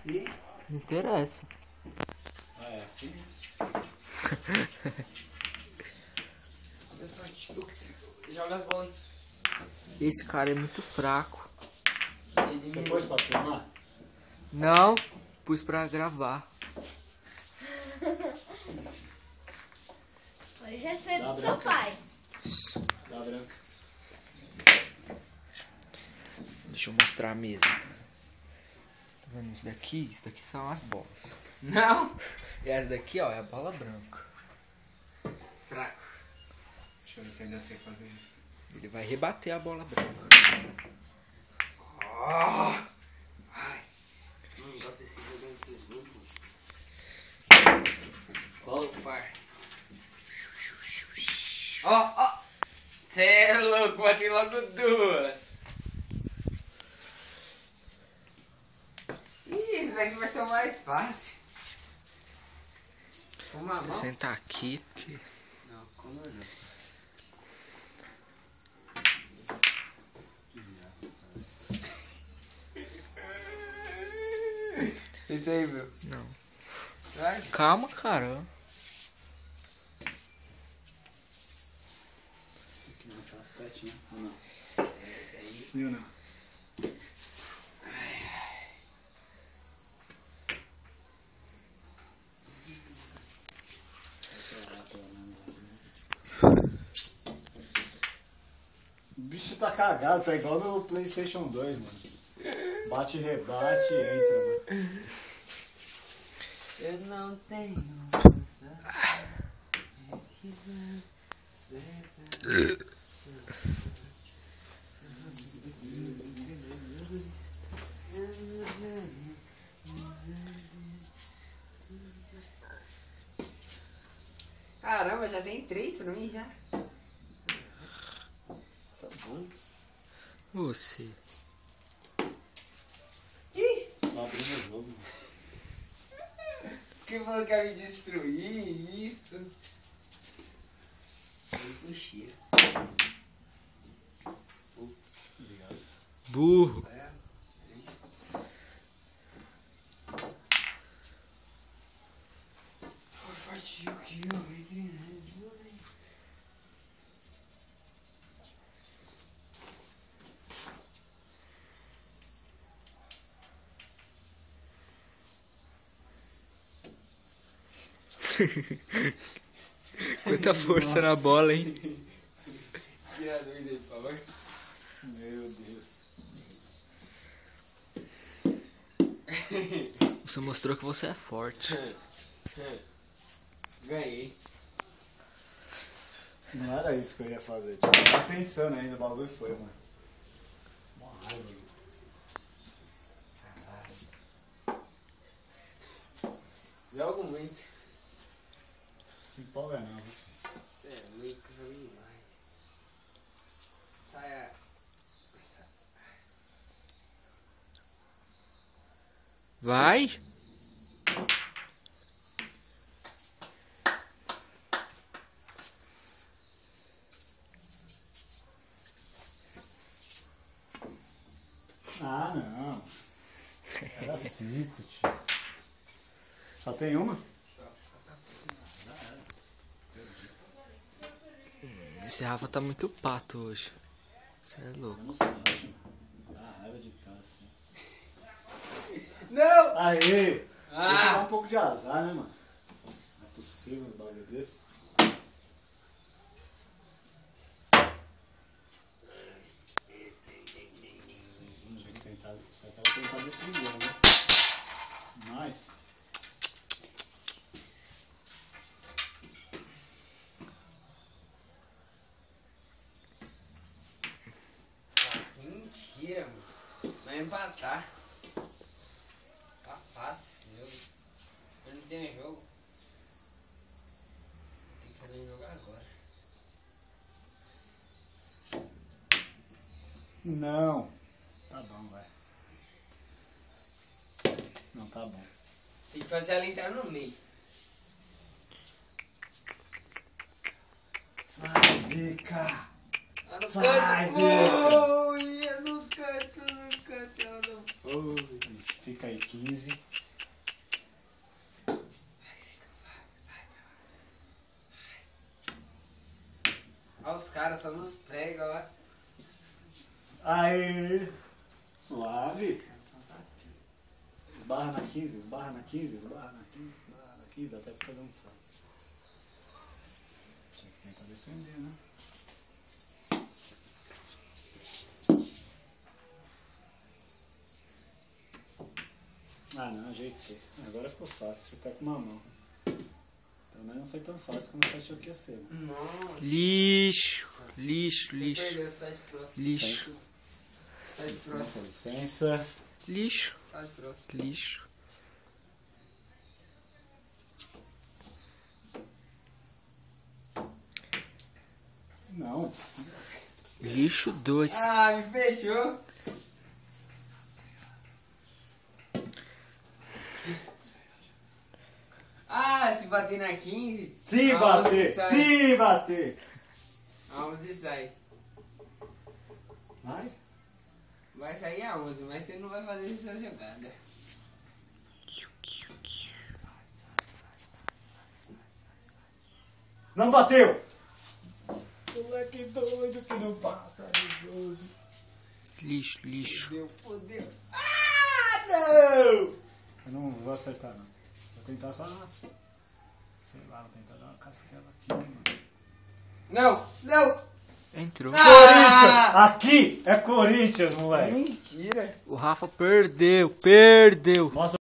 E? Não interessa. Ah, é assim? Começou, tio. Joga as bolas aí. Esse cara é muito fraco. Você pôs pra filmar? Não, pus pra gravar. Hoje é cedo Dá do seu branca. pai. Dá branca. Deixa eu mostrar a mesa. Tá vendo isso daqui? Isso daqui são as bolas. Não. E essa daqui, ó, é a bola branca. Fraco. Deixa eu ver se eu ainda sei fazer isso. Ele vai rebater a bola branca. Ai. Não gosto desse jogo desse junto. Qual? Par. Ó. Cê é louco, bati logo duas. Ih, esse daqui vai ser o mais fácil. Com uma Vou mão? sentar aqui. Porque... Não, com uma não. Isso aí, meu. Não. Vai. Calma, cara. Aqui não tá 7, né? Ou não? Sim ou não? O bicho tá cagado, tá igual no PlayStation 2, mano. Bate, rebate e entra, mano. Eu não tenho Caramba, já tem 3 pra mim já. Sou bom. Você. Ih! Tá abrindo o jogo, mano. Os que falou que ia me destruir, isso. Ele fuxia. Obrigado. Burro. É isso. Por fatia que eu vi. Quanta força na bola, hein? Tira a dúvida aí, por favor. Meu Deus. Você mostrou que você é forte. Ganhei. Não era isso que eu ia fazer. Tipo, eu tava pensando ainda, o bagulho foi, mano. Mó raiva, mano. Jogo muito. Se empolga não, viu? Você é louco, jogo demais. Saia. Vai. Ah, não. Era 5, tio. Só tem uma? Esse Rafa tá muito pato hoje. Você é louco. Eu não sei, acho. Dá raiva de cara assim. Não! Aê! Ah! Tem que dar um pouco de azar, né, mano? Não é possível um bagulho desse. Vamos ver que tentar. Só que ela tentar destruir, né? Mas. Mentira, mano. Vai empatar. Tá fácil esse jogo. Eu não tenho jogo. Tem que fazer um jogo agora. Não. Tá bom, vai. Não, tá bom. Tem que fazer ela entrar no meio. Sai, Zica! Lá no Sai, canto. Zica! Oh, ia no canto, ela não Oi, Fica aí 15. Olha os caras, só nos pega, ó. Aê! Suave. Esbarra na 15, esbarra na 15, esbarra na 15, esbarra na 15. Dá até pra fazer um foco. Tinha que tentar defender, né? Ah não, ajeitei. Agora ficou fácil. Você tá com uma mão. Pelo menos não foi tão fácil como você achou que ia ser. Né? Nossa. Lixo, lixo, lixo, Perdeu, sai de próximo. lixo, Sai de próximo. Licença. lixo, Sai de próximo. lixo. Não. Lixo 2. Ah, me fechou. Ah, se bater na 15. Se a bater! 11 sai. Se bater! A 11 sai. Vai? Vai sair a 11, mas você não vai fazer essa jogada. Não bateu! Moleque doido que não passa de 12. Lixo, lixo. Fodeu. Ah, não! Eu não vou acertar não. Vou tentar só. Sei lá, vou tentar dar uma casquela aqui, mano. Não, não! Entrou. Corinthians! Aqui é Corinthians, moleque! Mentira! O Rafa perdeu, perdeu. Mostra